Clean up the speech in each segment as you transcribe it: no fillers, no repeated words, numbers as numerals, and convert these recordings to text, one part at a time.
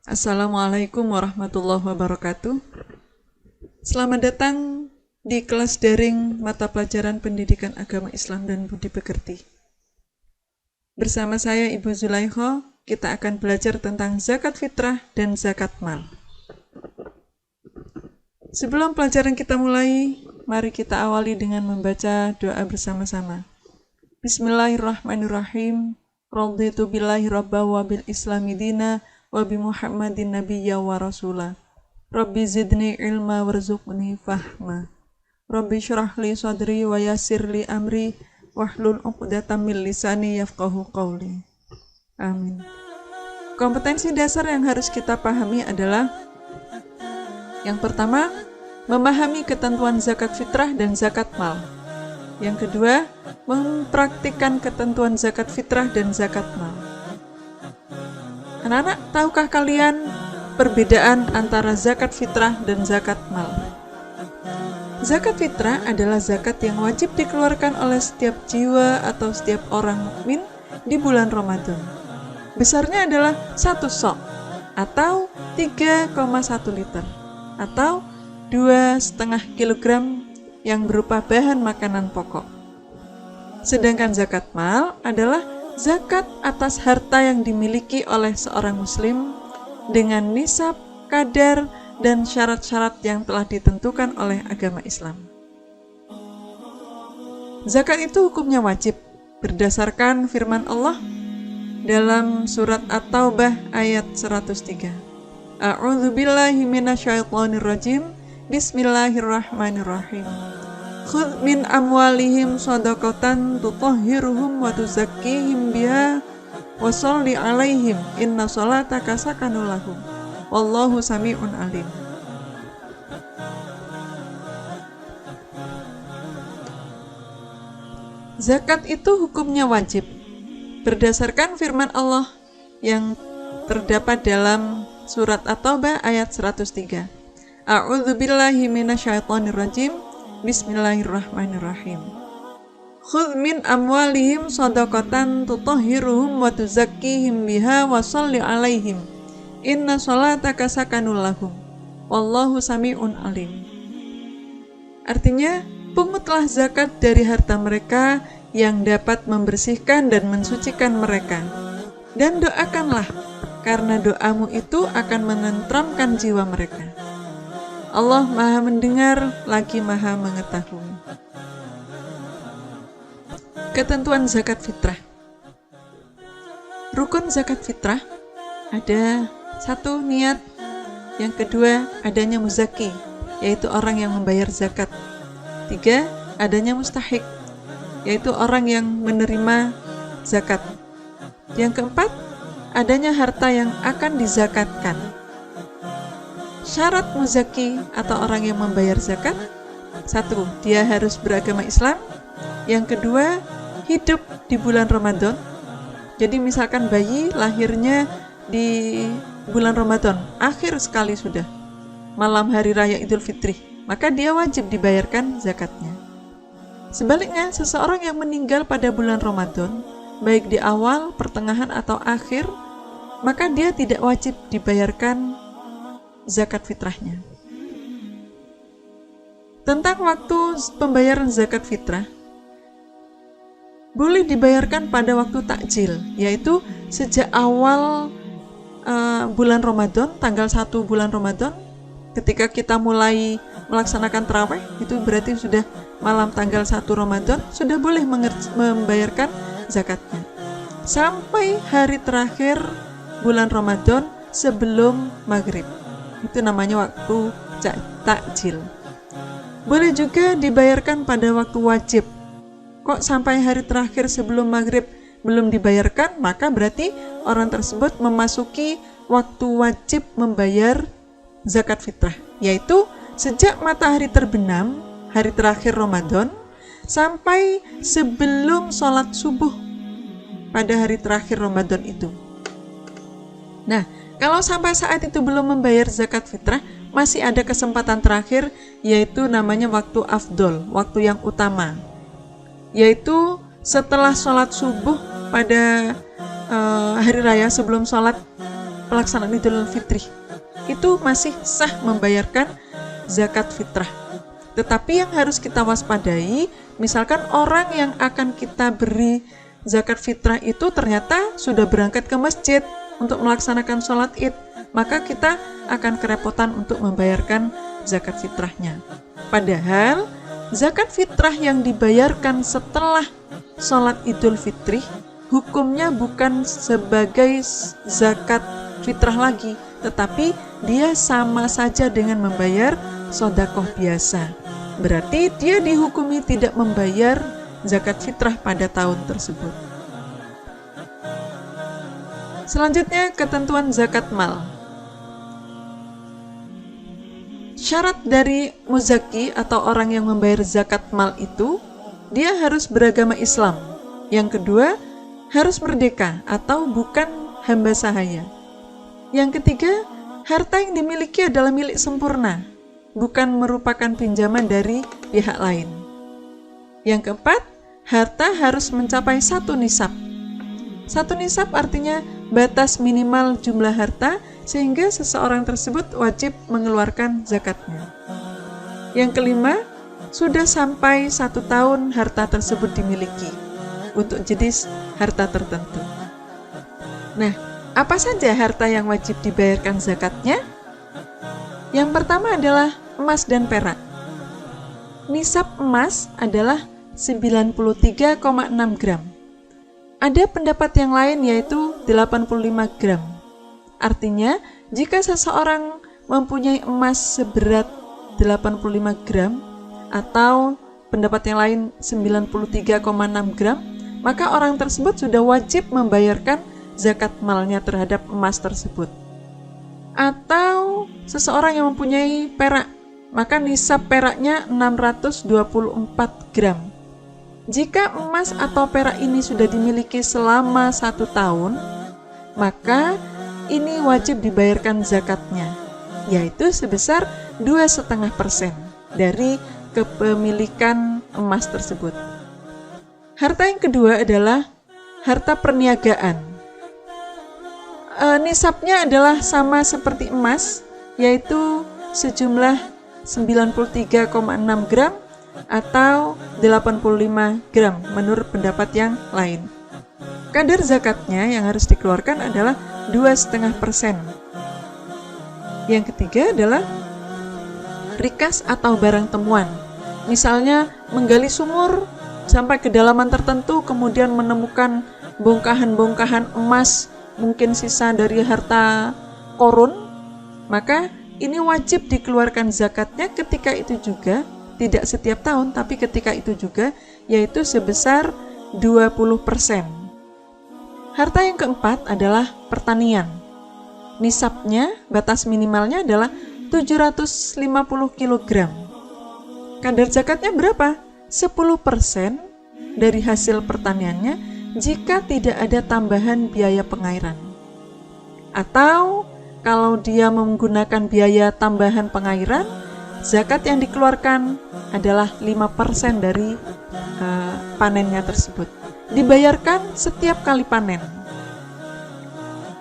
Assalamualaikum warahmatullahi wabarakatuh. Selamat datang di kelas daring mata pelajaran Pendidikan Agama Islam dan Budi Pekerti. Bersama saya Ibu Zulaikha, kita akan belajar tentang zakat fitrah dan zakat mal. Sebelum pelajaran kita mulai, mari kita awali dengan membaca doa bersama-sama. Bismillahirrahmanirrahim. Raditu billahi rabba wa bil islami dina wa bi Muhammadin nabiyya wa rasula. Rabbi zidni ilma warzuqni fahma. Rabbi syrah li sadri wa yassir li amri wahlul 'uqdatam min lisani yafqahu qawli. Amin. Kompetensi dasar yang harus kita pahami adalah yang pertama, memahami ketentuan zakat fitrah dan zakat mal. Yang kedua, mempraktikkan ketentuan zakat fitrah dan zakat mal. Anak-anak, tahukah kalian perbedaan antara zakat fitrah dan zakat mal? Zakat fitrah adalah zakat yang wajib dikeluarkan oleh setiap jiwa atau setiap orang mukmin di bulan Ramadan. Besarnya adalah 1 sok atau 3,1 liter atau 2,5 kilogram yang berupa bahan makanan pokok. Sedangkan zakat mal adalah zakat atas harta yang dimiliki oleh seorang muslim dengan nisab, kadar, dan syarat-syarat yang telah ditentukan oleh agama Islam. Zakat itu hukumnya wajib berdasarkan firman Allah dalam surat At-Taubah ayat 103. A'udzubillahi minasyaitonirrajim. Bismillahirrahmanirrahim. Khudh min amwalihim shadaqatan tutahhiruhum wa tuzakkihim biha wa sholli 'alaihim inna sholataka sakanun lahum wallahu sami'un alim. Zakat itu hukumnya wajib berdasarkan firman Allah yang terdapat dalam surat At-Taubah ayat 103. A'udzubillahi minasyaitonirrajim. Bismillahirrahmanirrahim. Khudh min amwalihim shadaqatan tutahhiruhum wa tuzakkihim biha wa sholli 'alaihim inna sholataka sakanun lahum wallahu sami'un alim. Artinya, pungutlah zakat dari harta mereka yang dapat membersihkan dan mensucikan mereka, dan doakanlah karena doamu itu akan menenteramkan jiwa mereka. Allah Maha mendengar lagi Maha mengetahui. Ketentuan zakat fitrah. Rukun zakat fitrah ada 1, niat. Yang kedua, adanya muzaki, yaitu orang yang membayar zakat. 3, adanya mustahik, yaitu orang yang menerima zakat. Yang keempat, adanya harta yang akan dizakatkan. Syarat muzaki atau orang yang membayar zakat: 1, dia harus beragama Islam. Yang kedua, hidup di bulan Ramadan. Jadi misalkan bayi lahirnya di bulan Ramadan, akhir sekali sudah, malam hari raya Idul Fitri, maka dia wajib dibayarkan zakatnya. Sebaliknya, seseorang yang meninggal pada bulan Ramadan, baik di awal, pertengahan, atau akhir, maka dia tidak wajib dibayarkan zakat fitrahnya. Tentang waktu pembayaran zakat fitrah, boleh dibayarkan pada waktu takjil, yaitu sejak awal bulan Ramadan, tanggal 1 bulan Ramadan, ketika kita mulai melaksanakan tarawih, itu berarti sudah malam tanggal 1 Ramadan, sudah boleh membayarkan zakatnya. Sampai hari terakhir bulan Ramadan sebelum maghrib. Itu namanya waktu takjil. Boleh juga dibayarkan pada waktu wajib. Kok sampai hari terakhir sebelum maghrib belum dibayarkan? Maka berarti orang tersebut memasuki waktu wajib membayar zakat fitrah, yaitu sejak matahari terbenam hari terakhir Ramadan sampai sebelum sholat subuh pada hari terakhir Ramadan itu. Nah, kalau sampai saat itu belum membayar zakat fitrah, masih ada kesempatan terakhir, yaitu namanya waktu afdol, waktu yang utama, yaitu setelah sholat subuh pada hari raya sebelum sholat pelaksanaan Idul Fitri, itu masih sah membayarkan zakat fitrah. Tetapi yang harus kita waspadai, misalkan orang yang akan kita beri zakat fitrah itu ternyata sudah berangkat ke masjid untuk melaksanakan sholat id, maka kita akan kerepotan untuk membayarkan zakat fitrahnya. Padahal zakat fitrah yang dibayarkan setelah sholat Idul Fitri hukumnya bukan sebagai zakat fitrah lagi, tetapi dia sama saja dengan membayar sedekah biasa. Berarti dia dihukumi tidak membayar zakat fitrah pada tahun tersebut. Selanjutnya, ketentuan zakat mal. Syarat dari muzaki atau orang yang membayar zakat mal itu, dia harus beragama Islam. Yang kedua, harus merdeka atau bukan hamba sahaya. Yang ketiga, harta yang dimiliki adalah milik sempurna, bukan merupakan pinjaman dari pihak lain. Yang keempat, harta harus mencapai 1 nisab. 1 nisab artinya batas minimal jumlah harta sehingga seseorang tersebut wajib mengeluarkan zakatnya. Yang kelima, sudah sampai 1 tahun harta tersebut dimiliki untuk jenis harta tertentu. Nah, apa saja harta yang wajib dibayarkan zakatnya? Yang pertama adalah emas dan perak. Nisab emas adalah 93,6 gram. Ada pendapat yang lain yaitu 85 gram. Artinya, jika seseorang mempunyai emas seberat 85 gram atau pendapat yang lain 93,6 gram, maka orang tersebut sudah wajib membayarkan zakat malnya terhadap emas tersebut. Atau seseorang yang mempunyai perak, maka nisab peraknya 624 gram. Jika emas atau perak ini sudah dimiliki selama 1 tahun, maka ini wajib dibayarkan zakatnya, yaitu sebesar 2,5% dari kepemilikan emas tersebut. Harta yang kedua adalah harta perniagaan. Nisabnya adalah sama seperti emas, yaitu sejumlah 93,6 gram atau 85 gram menurut pendapat yang lain. Kadar zakatnya yang harus dikeluarkan adalah 2,5%. Yang ketiga adalah rikas atau barang temuan. Misalnya menggali sumur sampai kedalaman tertentu kemudian menemukan bongkahan-bongkahan emas, mungkin sisa dari harta korun, maka ini wajib dikeluarkan zakatnya ketika itu juga, tidak setiap tahun tapi ketika itu juga, yaitu sebesar 20%. Harta yang keempat adalah pertanian. Nisabnya, batas minimalnya adalah 750 kg. Kadar zakatnya berapa? 10% dari hasil pertaniannya jika tidak ada tambahan biaya pengairan. Atau kalau dia menggunakan biaya tambahan pengairan, zakat yang dikeluarkan adalah 5% dari panennya tersebut. Dibayarkan setiap kali panen.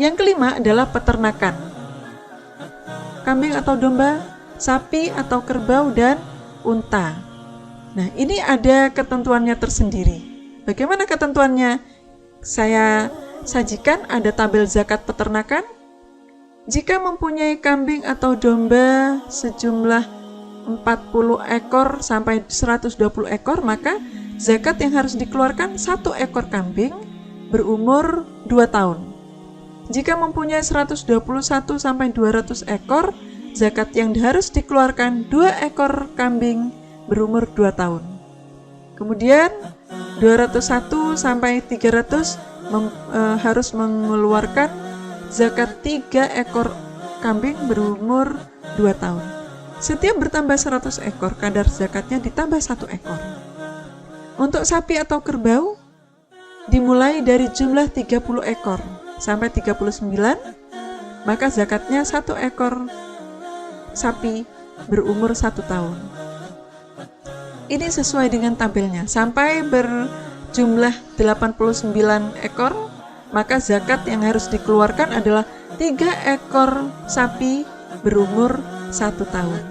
Yang kelima adalah peternakan. Kambing atau domba, sapi atau kerbau, dan unta. Nah, ini ada ketentuannya tersendiri. Bagaimana ketentuannya? Saya sajikan ada tabel zakat peternakan. Jika mempunyai kambing atau domba sejumlah 40 ekor sampai 120 ekor, maka zakat yang harus dikeluarkan 1 ekor kambing berumur 2 tahun. Jika mempunyai 121 sampai 200 ekor, zakat yang harus dikeluarkan 2 ekor kambing berumur 2 tahun. Kemudian 201 sampai 300 harus mengeluarkan zakat 3 ekor kambing berumur 2 tahun. Setiap bertambah 100 ekor, kadar zakatnya ditambah 1 ekor. Untuk sapi atau kerbau, dimulai dari jumlah 30 ekor sampai 39, maka zakatnya 1 ekor sapi berumur 1 tahun. Ini sesuai dengan tabelnya. Sampai berjumlah 89 ekor, maka zakat yang harus dikeluarkan adalah 3 ekor sapi berumur 1 tahun.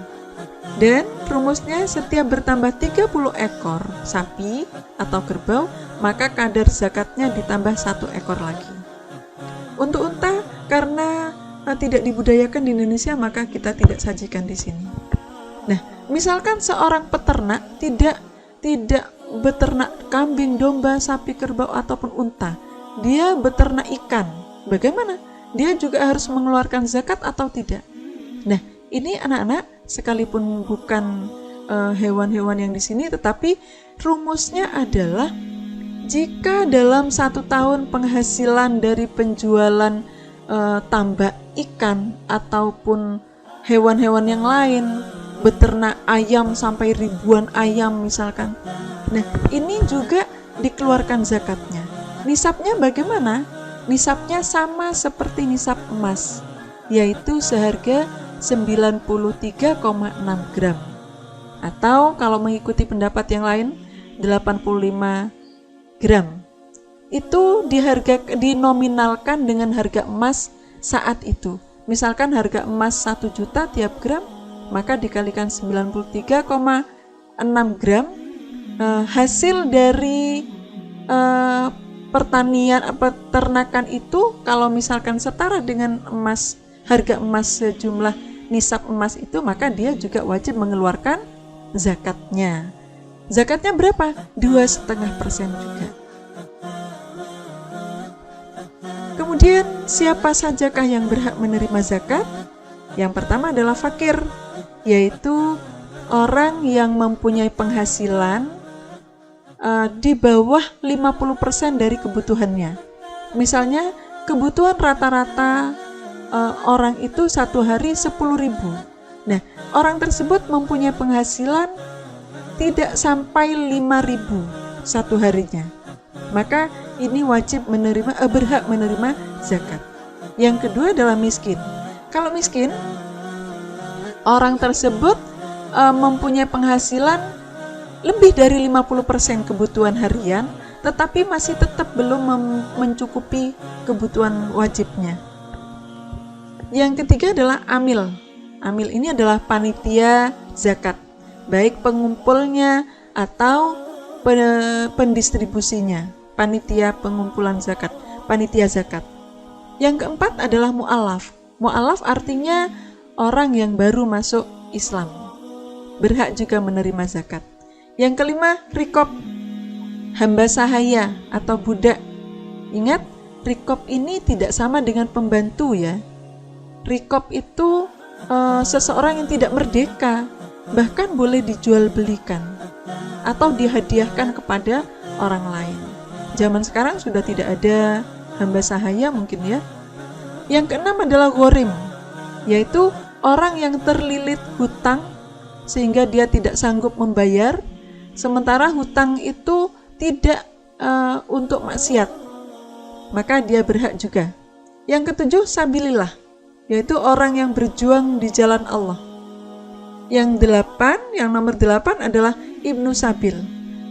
Dan rumusnya setiap bertambah 30 ekor sapi atau kerbau, maka kadar zakatnya ditambah 1 ekor lagi. Untuk unta, karena tidak dibudayakan di Indonesia, maka kita tidak sajikan di sini. Nah, misalkan seorang peternak tidak beternak kambing, domba, sapi, kerbau ataupun unta, dia beternak ikan. Bagaimana? Dia juga harus mengeluarkan zakat atau tidak? Nah, ini anak-anak, sekalipun bukan hewan-hewan yang di sini, tetapi rumusnya adalah jika dalam 1 tahun penghasilan dari penjualan tambak ikan ataupun hewan-hewan yang lain, beternak ayam sampai ribuan ayam misalkan, nah ini juga dikeluarkan zakatnya. Nisabnya bagaimana? Nisabnya sama seperti nisab emas, yaitu seharga 93,6 gram, atau kalau mengikuti pendapat yang lain 85 gram. Itu dinominalkan dengan harga emas saat itu. Misalkan harga emas 1 juta tiap gram, maka dikalikan 93,6 gram. Hasil dari peternakan itu kalau misalkan setara dengan emas, harga emas sejumlah nisab emas itu, maka dia juga wajib mengeluarkan zakatnya. Zakatnya berapa? 2,5% juga. Kemudian siapa sajakah yang berhak menerima zakat? Yang pertama adalah fakir, yaitu orang yang mempunyai penghasilan di bawah 50% dari kebutuhannya. Misalnya kebutuhan rata-rata orang itu satu hari 10.000. Nah, orang tersebut mempunyai penghasilan tidak sampai 5.000 satu harinya, maka ini wajib berhak menerima zakat. Yang kedua adalah miskin. Kalau miskin, orang tersebut mempunyai penghasilan lebih dari 50% kebutuhan harian, tetapi masih tetap belum mencukupi kebutuhan wajibnya. Yang ketiga adalah amil. Amil ini adalah panitia zakat, baik pengumpulnya atau pendistribusinya, panitia pengumpulan zakat, panitia zakat. Yang keempat adalah mu'alaf. Mu'alaf artinya orang yang baru masuk Islam, berhak juga menerima zakat. Yang kelima, rikob, hamba sahaya atau budak. Ingat, rikob ini tidak sama dengan pembantu ya. Rikob itu seseorang yang tidak merdeka, bahkan boleh dijual belikan atau dihadiahkan kepada orang lain. Zaman sekarang sudah tidak ada hamba sahaya mungkin ya. Yang keenam adalah ghorim, yaitu orang yang terlilit hutang sehingga dia tidak sanggup membayar, sementara hutang itu tidak untuk maksiat, maka dia berhak juga. Yang ketujuh, sabilillah, yaitu orang yang berjuang di jalan Allah. Yang nomor 8 adalah ibnu sabil,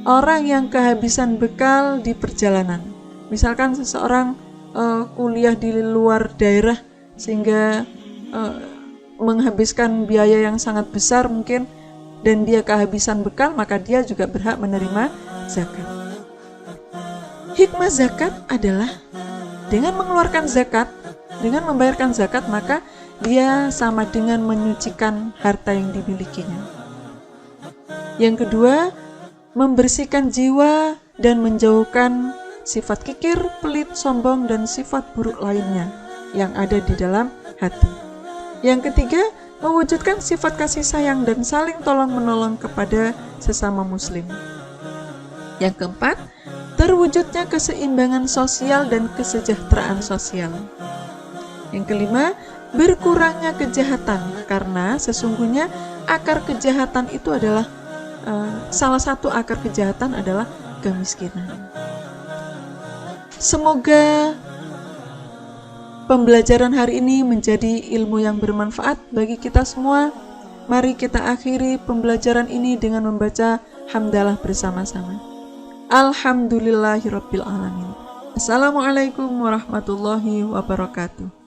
orang yang kehabisan bekal di perjalanan. Misalkan seseorang kuliah di luar daerah sehingga menghabiskan biaya yang sangat besar mungkin, dan dia kehabisan bekal, maka dia juga berhak menerima zakat. Hikmah zakat adalah dengan mengeluarkan zakat, dengan membayarkan zakat, maka dia sama dengan menyucikan harta yang dimilikinya. Yang kedua, membersihkan jiwa dan menjauhkan sifat kikir, pelit, sombong, dan sifat buruk lainnya yang ada di dalam hati. Yang ketiga, mewujudkan sifat kasih sayang dan saling tolong-menolong kepada sesama muslim. Yang keempat, terwujudnya keseimbangan sosial dan kesejahteraan sosial. Yang kelima, berkurangnya kejahatan, karena sesungguhnya akar kejahatan itu adalah salah satu akar kejahatan adalah kemiskinan. Semoga pembelajaran hari ini menjadi ilmu yang bermanfaat bagi kita semua. Mari kita akhiri pembelajaran ini dengan membaca hamdalah bersama-sama. Alhamdulillahirabbil alamin. Assalamualaikum warahmatullahi wabarakatuh.